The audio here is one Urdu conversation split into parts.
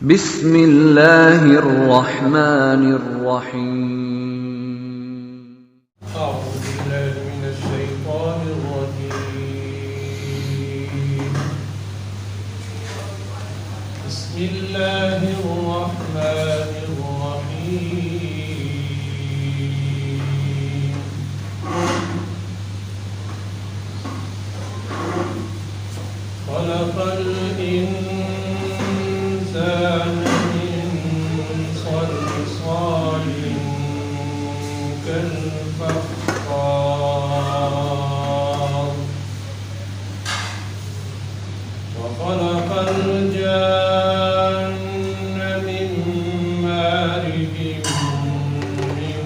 بسم اللہ الرحمن الرحیم اعوذ باللہ من الشیطان الرجیم بسم اللہ الرحمن الرحیم خلق الإنسان من صلصال كالفخار وخلق الجان من مارج من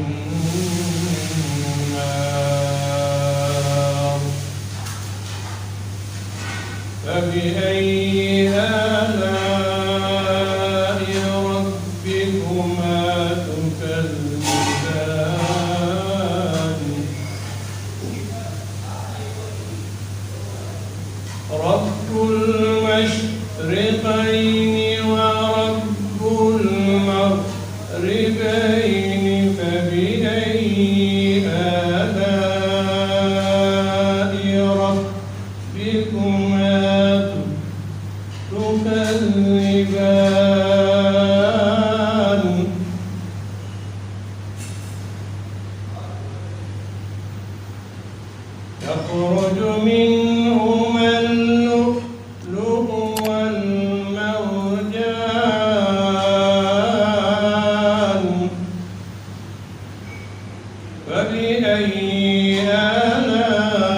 نار فبأي آلاء ربكما تكذبان رب المشرقين ورب المغربين فبأي آلاء ربكما تكذبان يخرج منهما اللؤلؤ والمرجان فبأي آلاء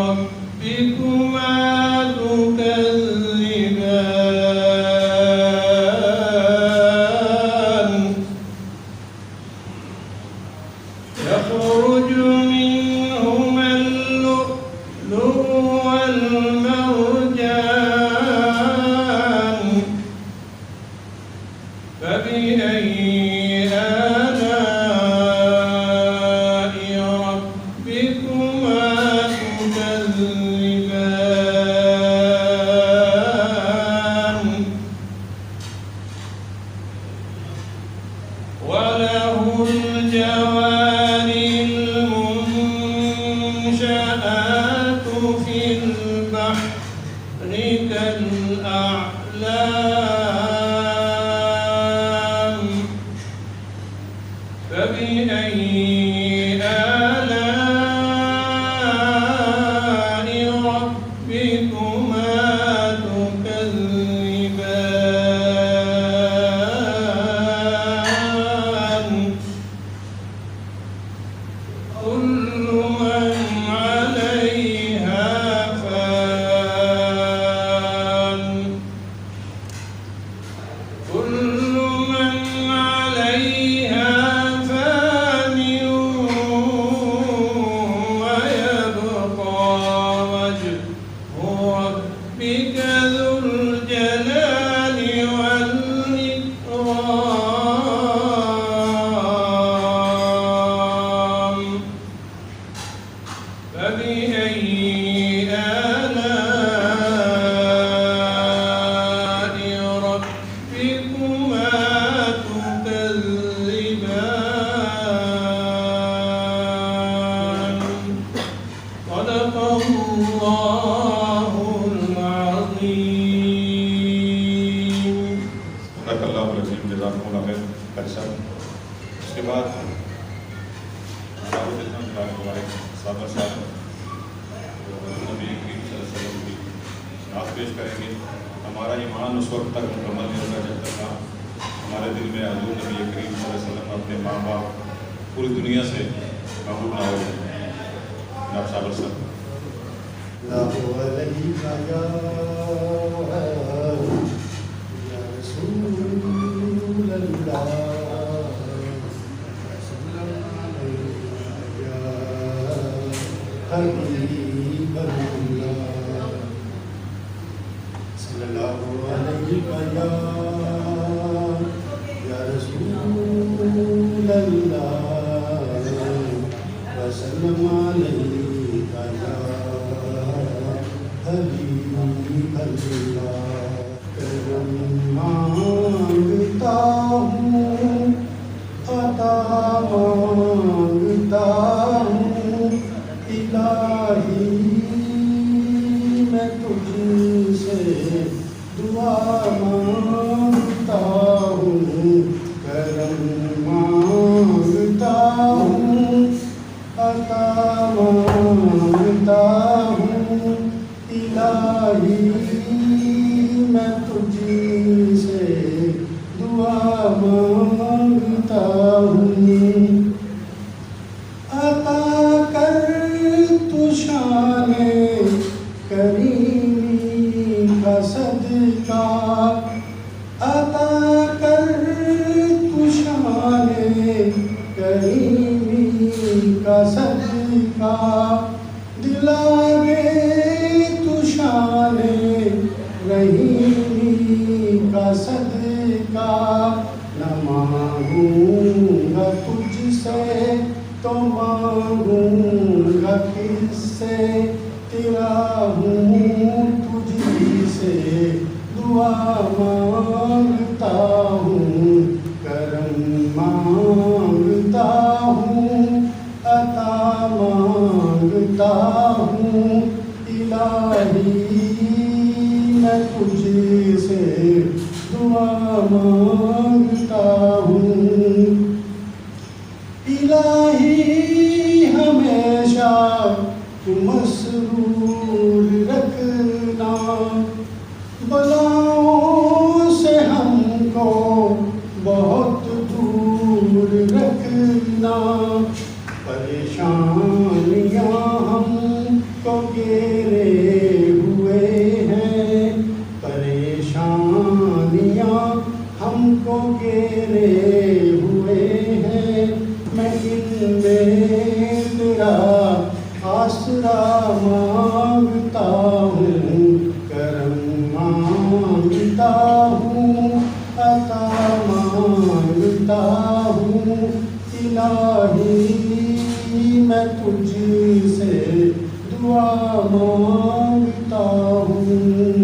ربكما تكذبان يخرج منهما اللؤلؤ والمرجان فبأي آلاء ربكما تكذبان وله الجوار المنشآت في البحر كالأعلام فبأي آلاء ربكما تكذبان كل من عليها فان كل من عليها فان ويبقى وجه ربك ذو الجلال والإكرام فبأي آلاء ربكما تكذبان صدق الله العظيم. صدق اللہ العظیم. جزاکم اللہ خیر. صاحب اس کے بعد ہمارے صابر صاحب نبی کریم صلی اللہ علیہ وسلم کی نعت پیش کریں گے. ہمارا ایمان اس وقت تک مکمل نہیں ہوگا جب تک ہمارے دل میں حضور نبی کریم صلی اللہ علیہ وسلم اپنے ماں باپ پوری دنیا سے محبوب نہ ہو. جناب صابر صاحب. کرم مانگتا ہوں، عطا مانگتا ہوں، الہی میں تجھ سے دعا مانگتا ہوں، کرم مانگتا ہوں، عطا مانگتا ہوں، الہی میں تجھ سے دعا مانگتا ہوں، عطا کر تو شان کریمی کا صدقہ، عطا کر تو شان کریمی کا صدقہ، دلا دے تو شان رحیمی کا صدقہ، نہ مانگوں گا تجھ سے تو مانگوں گا کس سے، تیرا ہوں تجھ سے دعا مانگتا ہوں، کرم مانگتا ہوں، عطا مانگتا ہوں، الہی میں تجھ سے دعا مانگتا ہوں، الہی ہمیشہ تو مسرور رکھنا، بلاؤں سے ہم کو بہت دور رکھنا، پریشانیاں ہم کو گھیرے ہوئے ہیں، پریشانیاں ہم کو گھیرے ہوئے ہیں، میں ان میں تیرا آسرا مانگتا ہوں، کرم مانگتا ہوں، عطا مانگتا ہوں، الہی میں تجھ سے دعا مانگتا ہوں،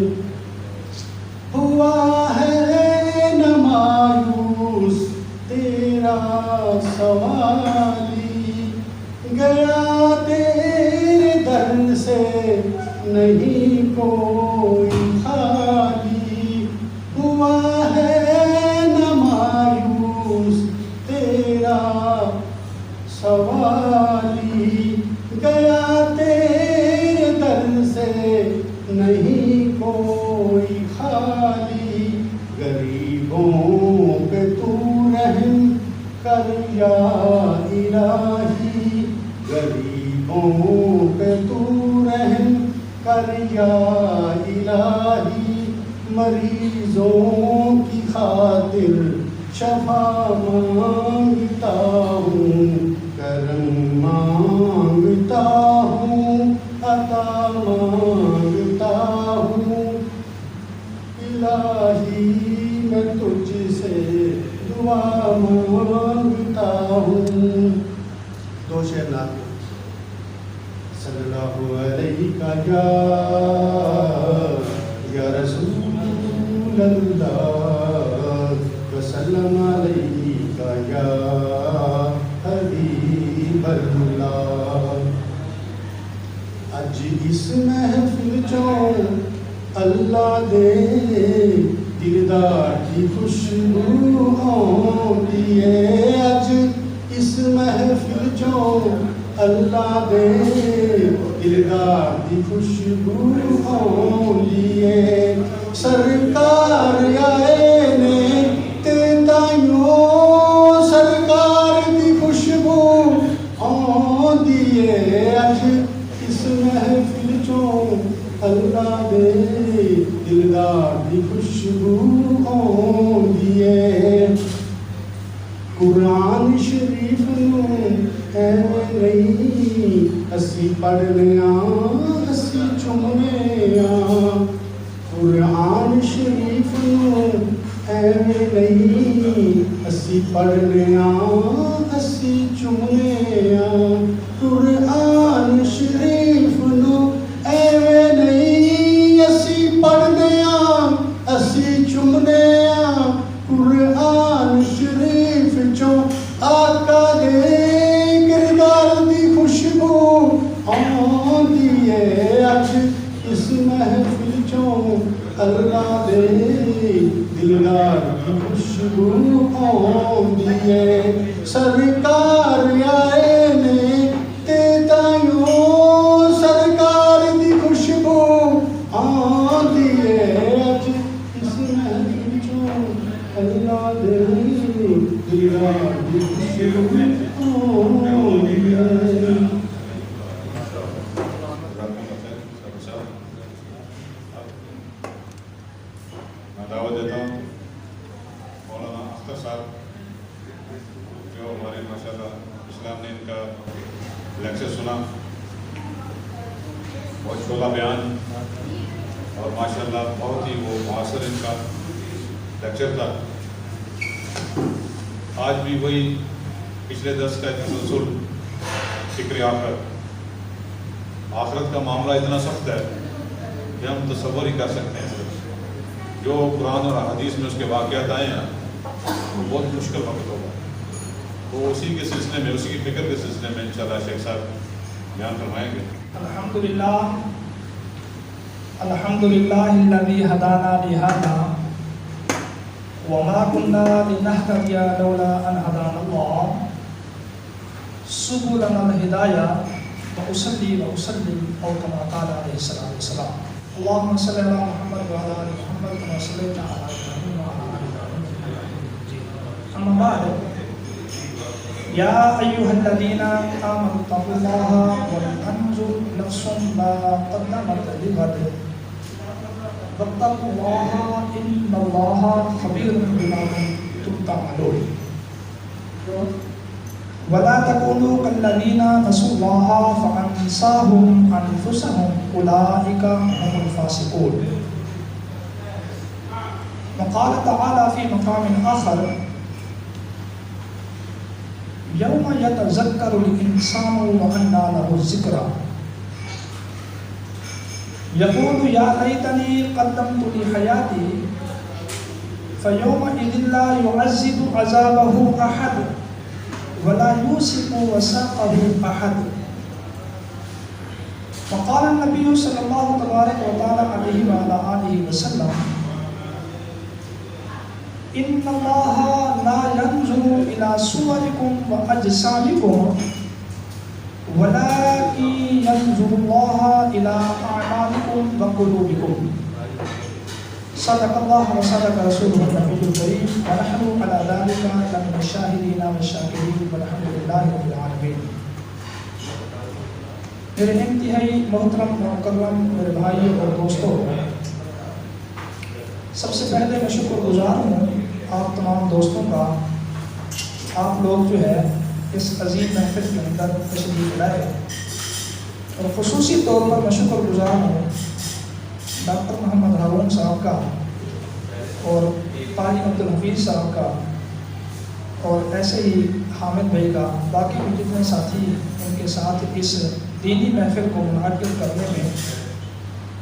ہوا ہے نہ مایوس تیرا سوالی، گیا تیرے در سے نہیں کوئی خالی، ہوا ہے نہ مایوس تیرا سوالی، گیا تیرے در سے نہیں کوئی خالی، غریبوں پہ تو رحم کر یا الہی، غریبوں پہ تو رحم کر یا الہی، مریضوں کی خاطر شفا مانگتا ہوں، کرم مانگتا ہوں، عطا مانگتا ہوں، الہی میں تجھ سے دعا مانگتا ہوں۔ دو شعر نعت صلی اللہ علیہ یا رسول اللہ وسلم علیہ یا حبیب اللہ، اج اس محفل چوں اللہ دے دلدار کی خوشبو آتی ہے، اج اس محفل چوں اللہ دے دلدار کی خوشبو آتی ہے، سرکار آئے نے تے تائیوں سرکار کی خوشبو آتی ہے، اج اس محفل چوں اللہ دے دلدار دی خوشبو آتی ہے، قرآن شریف نو ایویں نہیں اسی پڑھنے اسی چومنے قرآن شریف نو ایویں نہیں اسی پڑھنے اسی چومنے قرآن شریف نو ایویں نہیں اسی پڑھنے اسی اس محفل چوں اللہ دے دلدار کی خوشبو آندی ہے سرکار آئے نے تے تائیوں سرکار دی خوشبو آندی ہے اج اس محفل چوں اللہ دے دلدار کی خوشبو آندی ہے. میں دعوت دیتا ہوں مولانا اختر صاحب جو ہمارے ماشاء اللہ اسلام نے ان کا لیکچر سنا، بہت شعلہ بیان اور ماشاء اللہ بہت ہی وہ معاصر ان کا لیکچر تھا. آج بھی وہی پچھلے 10 کا تسلسل فکر آخرت کا معاملہ اتنا سخت ہے کہ ہم تصور ہی کر سکتے ہیں. جو قرآن اور حدیث میں اس کے واقعات آئے ہیں وہ بہت مشکل وقت ہوگا. تو اسی کے سلسلے میں، اسی کی فکر کے سلسلے میں انشاءاللہ شیخ صاحب بیان فرمائیں گے. الحمدللہ الذی ہدانا لہذا وما كنا لنهتدي لولا ان هدانا الله سبلنا الهداية وأصلي وأسلم أو كما قال عليه الصلاة والسلام اللهم صل على محمد وعلى آل محمد كما صليت على إبراهيم وعلى آل إبراهيم أما بعد يا أيها الذين آمنوا اتقوا الله ولتنظر نفس ما قدمت لغد واتقوا الله إن الله خبير بما كنتم تعملون ولا تكونوا كالذين نسوا الله فأنساهم أنفسهم أولئك هم الفاسقون. وقال تعالى في مقام آخر يوم يتذكر الإنسان وأنى له الذكرى يقول يا ليتني قدمت لحياتي فيومئذ لا يعذب عذابه أحد ولا يوثق وثاقه أحد. وقال النبي صلى الله تبارك وتعالى عليه وعلى آله وسلم إن الله لا ينظر إلى صوركم وأجسامكم ولكن ينظر الله إلى أعمالكم وقلوبكم. صدق الله وصدق رسوله النبي الكريم ونحن على ذلك لمن الشاهدين والشاكرين والحمد لله رب العالمين. میرے انتہائی محترم مکرم میرے بھائی اور دوستوں، سب سے پہلے میں شکر گزار ہوں آپ تمام دوستوں کا. آپ لوگ جو ہے اس عظیم محفل کے اندر تشریف لائے اور خصوصی طور پر میں شکر گزار ہوں ڈاکٹر محمد ہارون صاحب کا اور قاری عبدالحفیظ صاحب کا اور ایسے ہی حامد بھائی کا، باقی بھی جتنے ساتھی ان کے ساتھ اس دینی محفل کو منعقد کرنے میں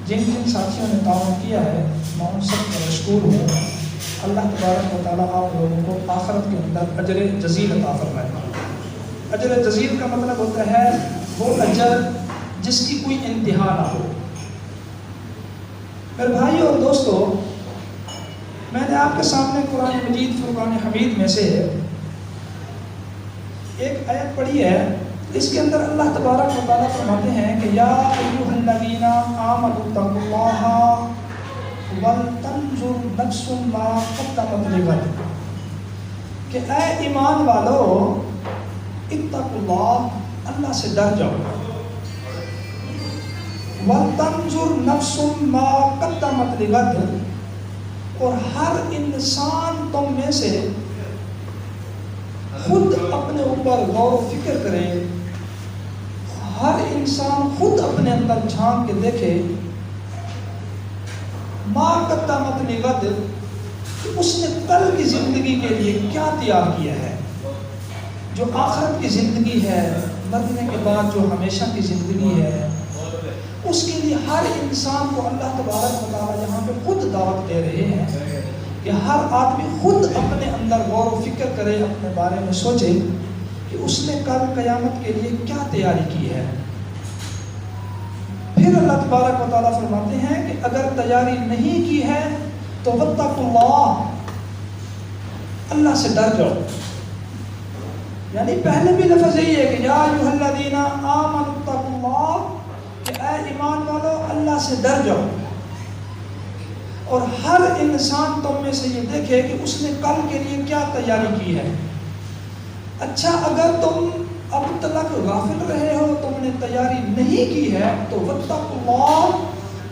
جن جن ساتھیوں نے تعاون کیا ہے میں ان سب کا مشکور ہوں. اللہ تبارک و تعالیٰ آپ لوگوں کو آخرت کے اندر اجر جزیل عطا فرمائے. اجر جزیل کا مطلب ہوتا ہے وہ اجر جس کی کوئی انتہا نہ ہو. میرے بھائی اور دوستو، میں نے آپ کے سامنے قرآن مجید فرقان حمید میں سے ایک آیت پڑھی ہے. اس کے اندر اللہ تبارک و تعالیٰ فرماتے ہیں کہ یا ایھا الذین آمنوا اتقوا اللہ ولتنظر نفس ما قدمت لغد، کہ اے ایمان والو اتقوا اللہ، اللہ سے ڈر جاؤ. وَلْتَنْظُرْ نَفْسٌ مَا قَدَّمَتْ لِغَدٍ، اور ہر انسان تم میں سے خود اپنے اوپر غور و فکر کرے، ہر انسان خود اپنے اندر جھانک کے دیکھے مَا قَدَّمَتْ لِغَدٍ، کہ اس نے کل کی زندگی کے لیے کیا تیار کیا ہے. جو آخرت کی زندگی ہے، مرنے کے بعد جو ہمیشہ کی زندگی ہے، اس کے لیے ہر انسان کو اللہ تبارک و تعالیٰ یہاں پہ خود دعوت دے رہے ہیں کہ ہر آدمی خود اپنے اندر غور و فکر کرے، اپنے بارے میں سوچے کہ اس نے کل قیامت کے لیے کیا تیاری کی ہے. پھر اللہ تبارک و تعالیٰ فرماتے ہیں کہ اگر تیاری نہیں کی ہے تو واتقوا اللہ، اللہ سے ڈر جاؤ. یعنی پہلے بھی لفظ یہی ہے کہ یا ایھا الذین آمنوا اتقوا اللہ، کہ اے ایمان والو اللہ سے ڈر جاؤ. اور ہر انسان تم میں سے یہ دیکھے کہ اس نے کل کے لیے کیا تیاری کی ہے. اچھا اگر تم اب تک غافل رہے ہو، تم نے تیاری نہیں کی ہے، تو واتقوا اللہ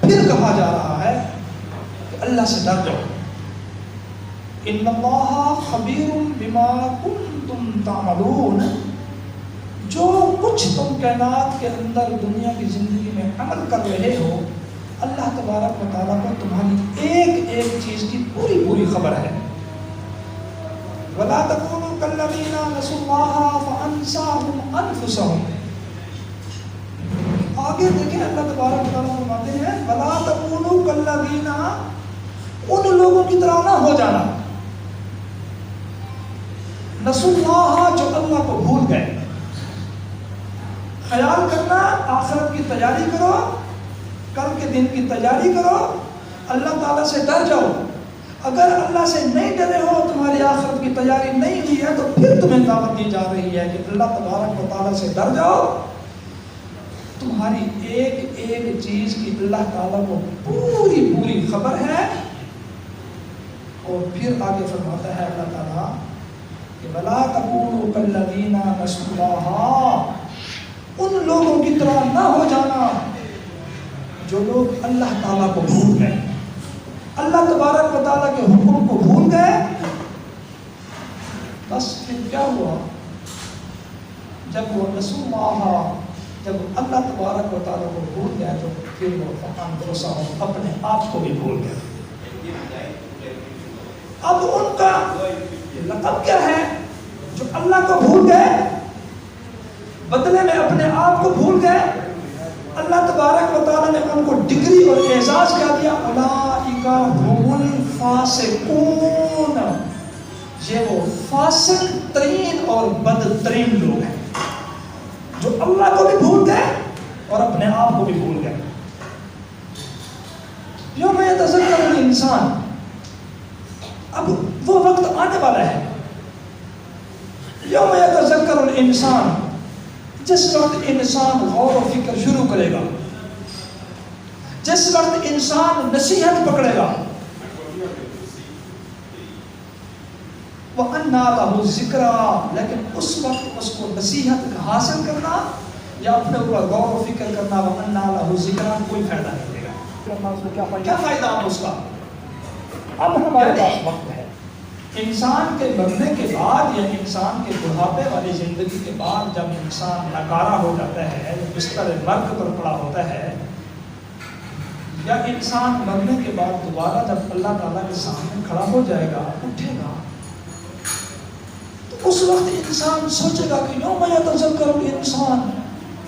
پھر کہا جا رہا ہے کہ اللہ سے ڈر جاؤ. ان اللہ خبیر بما کنتم تعملون، جو کچھ تم کائنات کے اندر دنیا کی زندگی میں عمل کر رہے ہو، اللہ تبارک و تعالیٰ کو تمہاری ایک ایک چیز کی پوری پوری خبر ہے. وَلَا تَكُونُوا كَالَّذِينَ نَسُوا اللَّهَ فَأَنسَاهُمْ أَنفُسَهُمْ. آگے دیکھیں اللہ تبارک و تعالیٰ فرماتے ہیں وَلَا تَكُونُوا كَالَّذِينَ، ان لوگوں کی طرح نہ ہو جانا، نسوا اللہ، جو اللہ کو بھول گئے. خیال کرنا آخرت کی تیاری کرو، کل کے دن کی تیاری کرو، اللہ تعالیٰ سے ڈر جاؤ. اگر اللہ سے نہیں ڈرے ہو، تمہاری آخرت کی تیاری نہیں ہوئی ہے، تو پھر تمہیں دعوت دی جا رہی ہے کہ اللہ تبارک و تعالیٰ سے ڈر جاؤ. تمہاری ایک ایک چیز کی اللہ تعالیٰ کو پوری پوری خبر ہے. اور پھر آگے فرماتا ہے اللہ تعالیٰ کہ وَلَا تَكُونُوا كَالَّذِينَ نَسُوا اللَّهَ، ان لوگوں کی طرح نہ ہو جانا جو لوگ اللہ تعالیٰ کو بھول گئے، اللہ تبارک و تعالیٰ کے حکم کو بھول گئے. بس پھر کیا ہوا؟ جب وہ نسوا اللہ، جب اللہ تبارک و تعالیٰ کو بھول گیا، تو پھر وہ انفسہم، اپنے آپ کو بھی بھول گئے. اب ان کا لقب کیا ہے؟ جو اللہ کو بھول گئے، بدلے میں اپنے آپ کو بھول گئے. اللہ تبارک و تعالیٰ نے ان کو ڈگری اور اعزاز کیا دیا، اولئک هم الفاسقون، یہ وہ فاسق ترین اور بدترین لوگ ہیں جو اللہ کو بھی بھول گئے اور اپنے آپ کو بھی بھول گئے. یوم یتذکر الانسان، اب وہ وقت آنے والا ہے، یوم یتذکر الانسان، جس وقت انسان غور و فکر شروع کرے گا، جس وقت انسان نصیحت پکڑے گا. وَأَنَّا لَهُ الذِّكْرَىٰ، لیکن اس وقت اس کو نصیحت حاصل کرنا یا اپنے اوپر غور و فکر کرنا، وَأَنَّا لَهُ الذِّكْرَىٰ، کوئی فائدہ نہیں دے گا. کیا فائدہ آپ اس کا؟ اب ہمارے پاس وقت ہے. انسان کے مرنے کے بعد یا انسان کے بڑھاپے والی زندگی کے بعد، جب انسان ناکارہ ہو جاتا ہے، بستر مرگ پر پڑا ہوتا ہے، یا انسان مرنے کے بعد دوبارہ جب اللہ تعالیٰ کے سامنے کھڑا ہو جائے گا، اٹھے گا، تو اس وقت انسان سوچے گا کہ یوم یتذکر الانسان،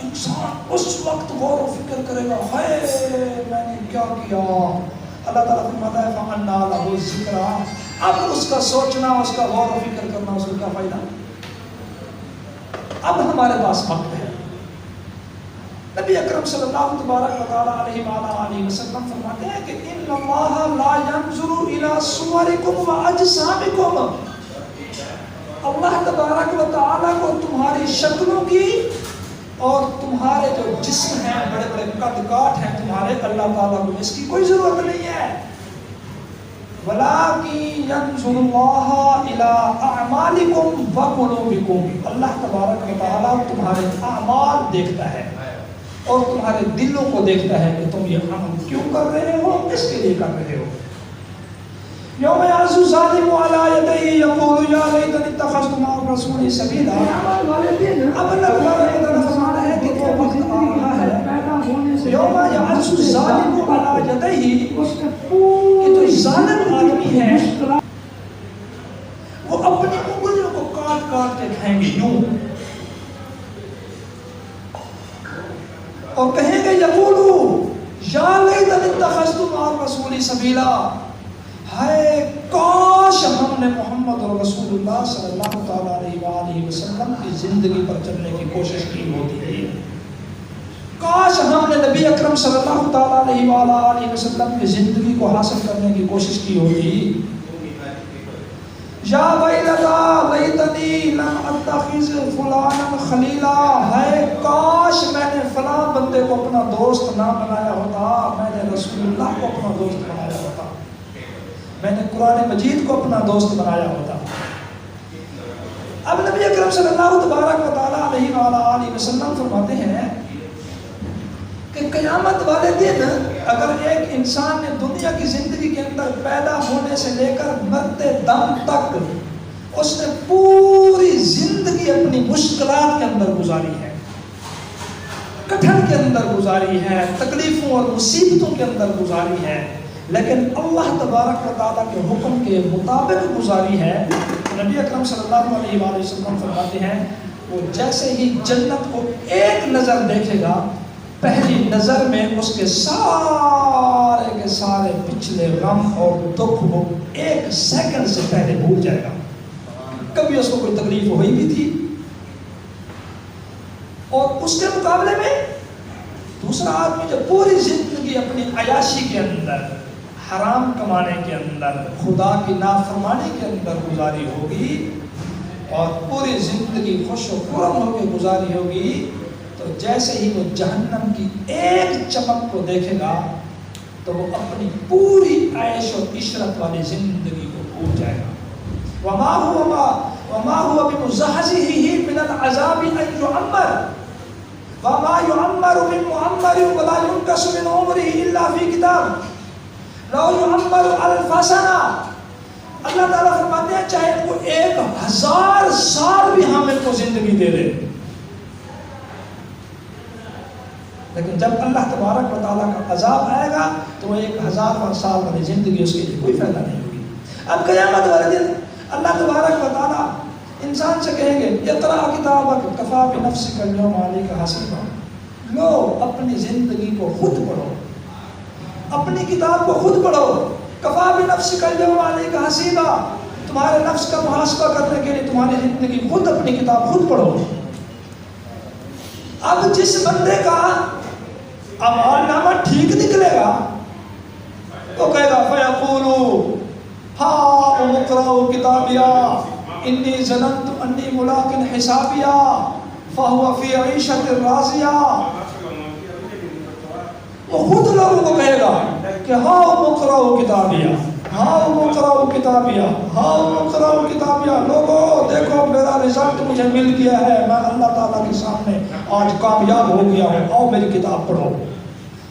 انسان اس وقت غور و فکر کرے گا، ہائے میں نے کیا کیا. اللہ تعالیٰ فرماتا ہے فَأَنَّا لَهُ الذِّكْرَىٰ، اب اس کا سوچنا، اس کا غور و فکر کرنا، اس کا کیا فائدہ؟ اب ہمارے پاس وقت ہے. نبی اکرم صلی اللہ تبارک و تعالیٰ علیہ وسلم فرماتے ہیں کہ ان اللہ لا ينظر الى صورکم و اجسامکم، اللہ تبارک و تعالیٰ کو تمہاری شکلوں کی اور تمہارے جو جسم ہیں، بڑے بڑے قد کاٹ ہیں تمہارے، اللہ تعالیٰ کو اس کی کوئی ضرورت نہیں ہے. وَلَٰكِن يَنظُرُ اللَّهُ إِلَىٰ أَعْمَالِكُمْ وَقُلُوبِكُمْ، اللہ تبارک و تعالیٰ تمہارے اعمال دیکھتا ہے اور تمہارے دلوں کو دیکھتا ہے کہ تم یہ عمل کیوں کر رہے ہو، کس کے لیے کر رہے ہو. یوم یعض الظالم علی یدیہ یقول یا لیتنی اتخذت مع الرسول سبیلا. اب اللہ تبارک و تعالیٰ فرماتا ہے کہ وہ وقت آ رہا ہے، یوم یعض الظالم علی یدیہ، کہ جو ظالم آدمی ہے وہ اپنی انگلیوں کو کاٹ کاٹ کے کھائیں گے یوں، اور کہیں گے یقولو یا لیتنی اتخذت مع الرسول سبیلا، ہائے کاش ہم نے محمد اور رسول اللہ صلی اللہ تعالیٰ علیہ وآلہ وسلم کی زندگی پر چلنے کی کوشش کی ہوتی ہے. کاش ہم نے نبی اکرم صلی اللہ تعالیٰ علیہ وسلم کی زندگی کو حاصل کرنے کی کوشش کی ہوتی. یا ویلتا لیتنی لم اتخذ فلانا خلیلا، ہے کاش میں نے فلاں بندے کو اپنا دوست نہ بنایا ہوتا، میں نے رسول اللہ کو اپنا دوست بنایا ہوتا، میں نے قرآن مجید کو اپنا دوست بنایا ہوتا. اب نبی اکرم صلی اللہ تبارک و تعالیٰ علیہ وسلم فرماتے ہیں کہ قیامت والے دن اگر ایک انسان نے دنیا کی زندگی کے اندر پیدا ہونے سے لے کر مرتے دم تک اس نے پوری زندگی اپنی مشکلات کے اندر گزاری ہے، کٹھن کے اندر گزاری ہے، تکلیفوں اور مصیبتوں کے اندر گزاری ہے، لیکن اللہ تبارک و تعالیٰ کے حکم کے مطابق گزاری ہے، نبی اکرم صلی اللہ علیہ وآلہ وسلم فرماتے ہیں وہ جیسے ہی جنت کو ایک نظر دیکھے گا، پہلی نظر میں اس کے سارے پچھلے غم اور دکھ وہ ایک سیکنڈ سے پہلے بھول جائے گا. کبھی اس کو کوئی تکلیف ہوئی بھی تھی، اور اس کے مقابلے میں دوسرا آدمی جو پوری زندگی اپنی عیاشی کے اندر، حرام کمانے کے اندر، خدا کی نافرمانی کے اندر گزاری ہوگی اور پوری زندگی خوش و خرم ہو کے گزاری ہوگی، تو جیسے ہی وہ جہنم کی ایک چمک کو دیکھے گا تو وہ اپنی پوری عیش و عشرت والی زندگی کو بھول جائے گا. وما هو بمزحزحه من العذاب ان يعمر وما يعمر من معمر ولا ينقص من عمره الا في كتاب لو يعمر 1000 سنة. اللہ تعالیٰ فرماتے ہیں چاہے وہ 1000 سال بھی ہم ان کو زندگی دے دے، لیکن جب اللہ تبارک و تعالیٰ کا عذاب آئے گا تو وہ 1000 سال والی زندگی اس کے لیے کوئی فائدہ نہیں ہوگی. اب قیامت والے دن اللہ تبارک و تعالیٰ انسان سے کہیں گے اقرأ کتابک کفیٰ بنفسک اليوم علیک حسیبا، لو اپنی زندگی کو خود پڑھو، اپنی کتاب کو خود پڑھو. کفیٰ بنفسک اليوم علیک حسیبا، تمہارے نفس کا محاسبہ کرنے کے لیے تمہاری زندگی خود اپنی کتاب خود پڑھو. اب جس بندے کا اعمال نامہ ٹھیک نکلے گا تو کہے گا فَيَقُولُ هَاؤْمُ اقْرَءُوا كِتَابِيَهْ إِنِّي ظَنَنْتُ أَنِّي مُلَاقٍ حِسَابِيَهْ فَهُوَ فِي عِيشَةٍ رَاضِيَةٍ. وہ خود لوگوں کو کہے گا کہ هَاؤْمُ اقْرَءُوا كِتَابِيَهْ هَاؤْمُ اقْرَءُوا كِتَابِيَهْ هَاؤْمُ اقْرَءُوا كِتَابِيَهْ. لوگوں دیکھو میرا رزلٹ مجھے مل گیا ہے، میں اللہ تعالیٰ کے سامنے آج کامیاب ہو گیا ہوں، آؤ میری کتاب پڑھو.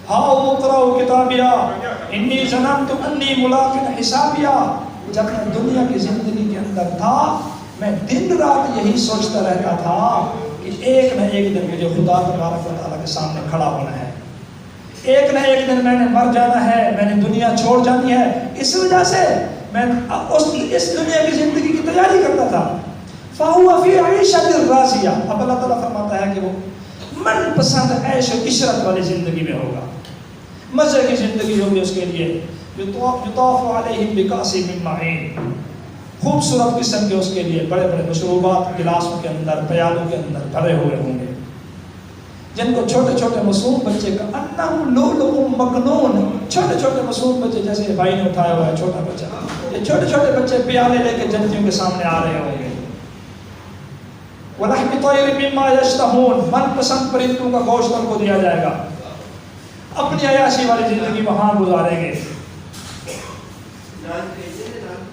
هَاؤْمُ اقْرَءُوا كِتَابِيَهْ إِنِّي ظَنَنْتُ أَنِّي مُلَاقٍ حِسَابِيَهْ. جب میں دنیا کی زندگی کے اندر تھا میں دن رات یہی سوچتا رہتا تھا کہ ایک نہ ایک دن مجھے خدا تبارک و تعالیٰ کے سامنے کھڑا ہونا ہے، ایک نہ ایک دن میں نے مر جانا ہے، میں نے دنیا چھوڑ جانی ہے. اس وجہ سے میں اس دنیا کی زندگی کی تیاری کرتا تھا. فَهُوَ فِي عِيشَةٍ رَاضِيَةٍ. اب اللہ تعالیٰ فرماتا ہے کہ وہ من پسند عیش و عشرت والی زندگی میں ہوگا، مزے کی زندگی ہوگی اس کے لیے. یطاف علیہم بکأس من معین، خوبصورت قسم کے اس کے لیے بڑے بڑے مشروبات گلاسوں کے اندر، پیالوں کے اندر بھرے ہوئے ہوں گے، جن کو چھوٹے چھوٹے معصوم بچے کا انہم لؤلؤ مکنون، چھوٹے چھوٹے معصوم بچے جیسے بھائی نے اٹھایا ہوا ہے چھوٹا بچہ، یہ چھوٹے چھوٹے بچے پیالے لے کے جنتیوں کے سامنے آ رہے ہوں گے. وَلَحْمِ طَيْرٍ مِّمَّا يَشْتَهُونَ، من پسند پرندوں کا گوشت ان کو دیا جائے گا. اپنی عیاشی والی زندگی وہاں گزاریں گے.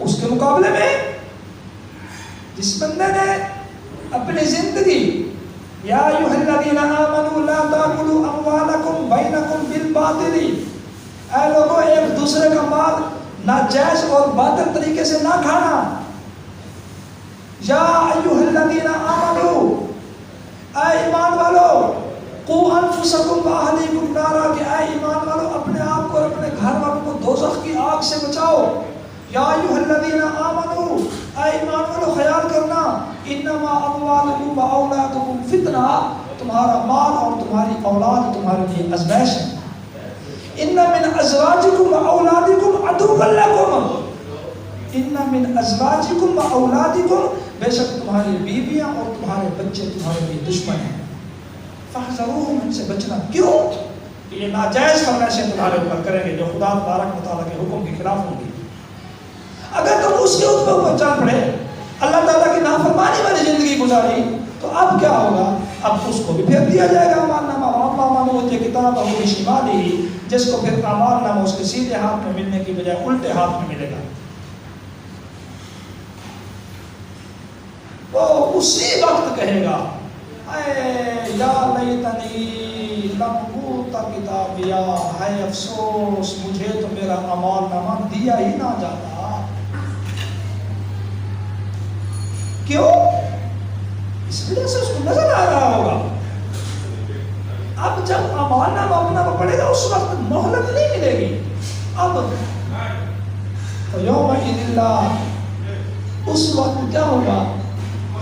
اس کے مقابلے میں جس بندے نے اپنی زندگی یا ایھا الذین آمنوا لا تاکلوا اموالکم بینکم بالباطل، اے لوگوں ایک دوسرے کا مال ناجائز اور باطل طریقے سے نہ کھانا. یا ایھا الذین آمنوا، اے ایمان والو، قوا انفسکم واہلیکم نارا، کہ اے ایمان والو اپنے آپ کو اور اپنے گھر والوں کو دوزخ کی آگ سے بچاؤ. یا ایھا الذین آمنوا، اے ایمان والو خیال کرنا، انما اموالکم واولادکم فتنہ، تمہارا مال اور تمہاری اولاد تمہارے لیے آزمائش ہے. ان من ازواجکم واولادکم عدو لکم، ان من ازواجکم واولادکم، بے شک تمہاری بیویاں اور تمہارے بچے تمہارے لیے دشمن ہیں. فاحذروہم، ان سے بچنا. کیوں؟ کہ یہ ناجائز فرمائشیں تمہارے اوپر کریں گے جو خدا تبارک و تعالیٰ کے حکم کے خلاف ہوں گی. اگر تم اس کے اوپر چل پڑے، اللہ تعالیٰ کی نافرمانی والی زندگی گزاری، تو اب کیا ہوگا؟ اب اس کو بھی پھر دیا جائے گا اعمال نامہ. وَأَمَّا مَنْ أُوتِيَ كِتَابَهُ بِشِمَالِهِ، جس کو پھر اعمال نامہ اس کے سیدھے ہاتھ میں ملنے کی بجائے الٹے ہاتھ میں ملے گا. وہ اسی وقت کہے گا اے یا لیتنی لم اوت کتابیا، ہے افسوس مجھے تو میرا اعمال نامہ دیا ہی نہ جاتا. کیوں؟ اس وجہ سے اس کو نظر آ رہا ہوگا اب جب اعمال نامہ اپنا پڑے گا اس وقت مہلت نہیں ملے گی. اب یومئذ اللہ، اس وقت کیا ہوگا؟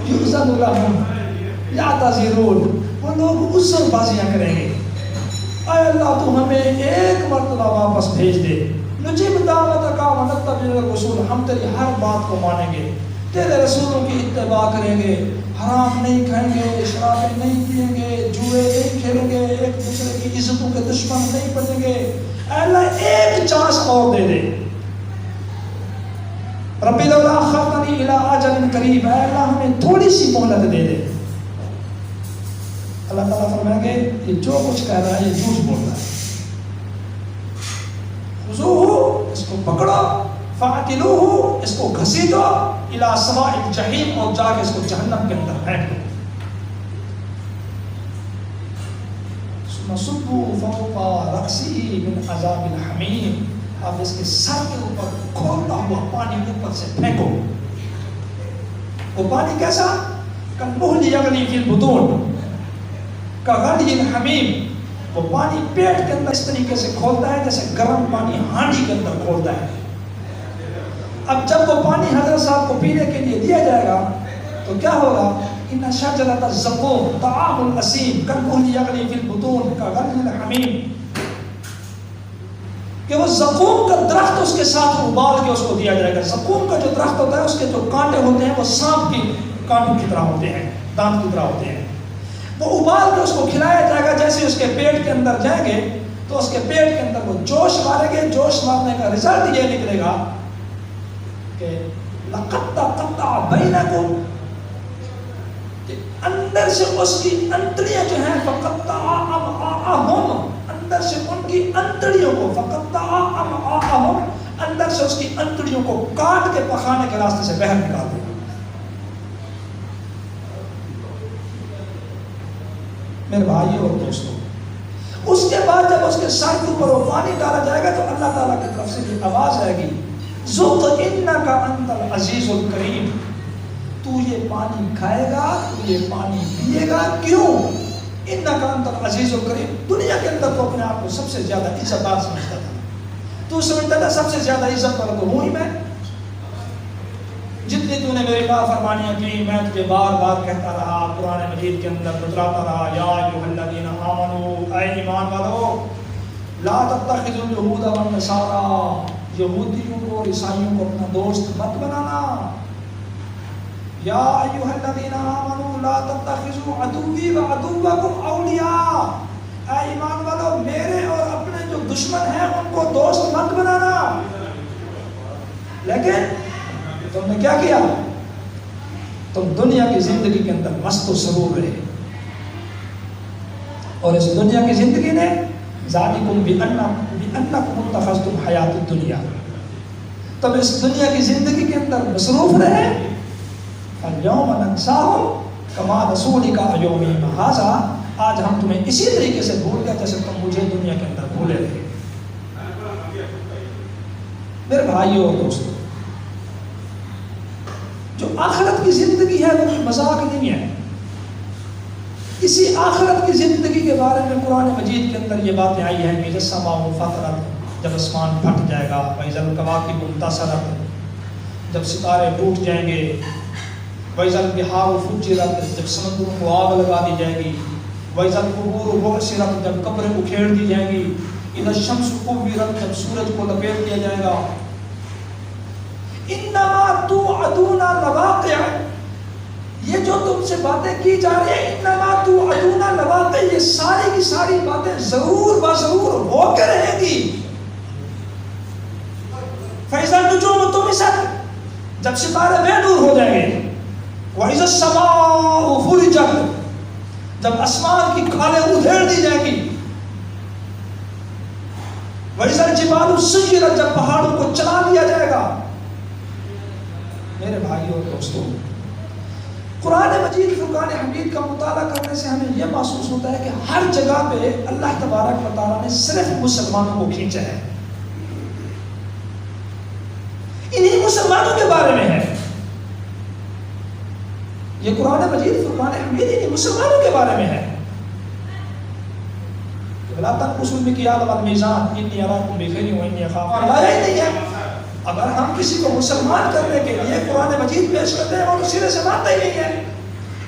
یؤذن لہم یعتذرون، وہ لوگ عذر بازیاں کریں گے. اے اللہ تو ہمیں ایک مرتبہ واپس بھیج دے. نجیب دعوتک ونتبع الرسول، ہم تیری ہر بات کو مانیں گے، تیرے رسولوں کی اتباع کریں گے، حرام نہیں کھائیں گے، شرابیں نہیں پیئیں گے، جوئے نہیں کھیلیں گے، ایک دوسرے کی عزتوں کے دشمن نہیں بنیں گے. اے اللہ ایک چانس اور دے دے. رب لولا اخرتنی الی اجل قریب، اے اللہ ہمیں تھوڑی سی مہلت دے دے. اللہ تعالیٰ فرمائیں گے یہ جو کچھ کہہ رہا ہے یہ جھوٹ بول رہا ہے. خذوہ، اس کو پکڑو، فاعتلوہ، اس کو گھسیٹو، الی سواء الجحیم، اور جا کے اس کو جہنم کے اندر پھینک دو. ثم صبوا فوق رأسه من عذاب الحمیم، اب اس کے سر کے اوپر کھولتا ہوا پانی اوپر سے پھینکو. وہ پانی کیسا؟ کالمہل یغلی فی البطون کغلی الحمیم، وہ پانی پیٹ کے اندر اس طریقے سے کھولتا ہے جیسے گرم پانی ہانڈی کے اندر کھولتا ہے. اب جب وہ پانی حضرت صاحب کو پینے کے لیے دیا جائے گا تو کیا ہوگا؟ ان شجرۃ الزقوم طعام الاثیم کالمہل یغلی فی البطون کغلی الحمیم، کہ وہ زقوم کا درخت اس کے ساتھ ابال کے اس کو دیا جائے گا. زقوم کا جو درخت ہوتا ہے اس کے جو کانٹے ہوتے ہیں وہ سانپ کی کانٹوں کی طرح ہوتے ہیں، دانت کی طرح ہوتے ہیں. وہ ابال کے اس کو کھلایا جائے گا. جیسے اس کے پیٹ کے اندر جائیں گے تو اس کے پیٹ کے اندر وہ جوش ماریں گے. جوش مارنے کا رزلٹ یہ نکلے گا کہ لقد تقطع بینکم، کہ اندر سے اس کی انتڑیاں جو ہیں فقطع امعاءہم، اندر سے ان کی انتڑیوں کو فقطع امعاءہم، اندر سے اس کی انتڑیوں کو کاٹ کے پخانے کے راستے سے باہر نکال دے گا. میرے بھائیوں اور دوستوں، اس کے بعد جب اس کے سر کے اوپر وہ پانی ڈالا جائے گا تو اللہ تعالیٰ کی طرف سے یہ آواز آئے گی ذوق انک انت العزیز الکریم، تو یہ پانی کھائے گا، تو یہ پانی پیے گا. کیوں؟ انک انت العزیز الکریم. دنیا کے اندر تو اپنے آپ کو سب سے زیادہ عزت دار سمجھتا تھا. تو سمجھتا تھا سب سے زیادہ عزت پر تو ہوں ہی میں. جتنی تو نے میری نافرمانیاں کی میں تجھے بار بار کہتا رہا، قرآن مجید کے اندر بتلاتا رہا، یا ایھا الذین آمنوا، اے ایمان والو، لا تتخذوا اليہود والنصارى، یہودیوں کو اور عیسائیوں کو اپنا دوست مت بنانا. یا ایھا الذین آمنوا لا تتخذوا عدوی وعدوکم اولیاء، اے ایمان والو میرے اور اپنے جو دشمن ہیں ان کو دوست مت بنانا. لیکن تم نے کیا کیا؟ تم دنیا کی زندگی کے اندر مست و سرور رہے، اور اس دنیا کی زندگی نے ذالکم بأنکم اتخذتم حیات الدنیا، تم اس دنیا کی زندگی کے اندر مصروف رہے. اليوم ننساہم کما نسولک یومہم ھذا، آج ہم تمہیں اسی طریقے سے بھول گئے جیسے تم مجھے دنیا کے اندر بھولے رہے. میرے بھائیوں اور دوستوں، جو آخرت کی زندگی ہے وہ کوئی مذاق نہیں ہے. اسی آخرت کی زندگی کے بارے میں قرآن مجید کے اندر یہ باتیں آئی ہیں کہ السماء انفطرت، جب آسمان پھٹ جائے گا، وَإِذَا الْكَوَاكِبُ انتثرت، جب ستارے ٹوٹ جائیں گے، وَإِذَا الْبِحَارُ فُجِّرَتْ، جب سمندروں کو آگ لگا دی جائے گی، وَإِذَا الْقُبُورُ بُعْثِرَتْ، جب قبریں اکھیڑ دی جائیں گی، إِذَا الشَّمْسُ كُوِّرَتْ، جب سورج کو لپیٹ دیا جائے گا. انما توعدون لواقع، یہ جو تم سے باتیں کی جا رہی ہیں انما توعدون لواقع، یہ ساری کی ساری باتیں ضرور بضرور ہو کے رہیں گی. فَإِذَا النُّجُومُ طُمِسَتْ، جب ستارے بے نور ہو جائیں گے. وَإِذَا السَّمَاءُ فُرِجَتْ، جب آسمان کی کھالیں ادھیڑ دی جائیں گی. وَإِذَا الْجِبَالُ سُيِّرَتْ، جب پہاڑوں کو چلا دیا جائے گا. میرے بھائیوں اور دوستوں، قرآن مجید فرقان حمید کا مطالعہ کرنے سے ہمیں یہ محسوس ہوتا ہے کہ ہر جگہ پہ اللہ تبارک و تعالیٰ نے صرف مسلمانوں کو کھینچا ہے. انہی مسلمانوں کے بارے میں ہے یہ قرآن مجید فرقان حمید، انہی مسلمانوں کے بارے میں ہے. لا تنقصوا المکیال والمیزان انی اراکم بخیر وانی اخاف، فرمایا ہی نہیں ہے. اگر ہم کسی کو مسلمان کرنے کے لیے قرآن مجید پیش کرتے ہیں اور سرے سے مانتا ہی نہیں ہے،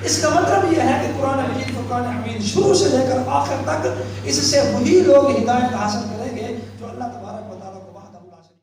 اس کا مطلب یہ ہے کہ قرآن مجید فرقان حمید شروع سے لے کر آخر تک اس سے وہی لوگ ہدایت حاصل کریں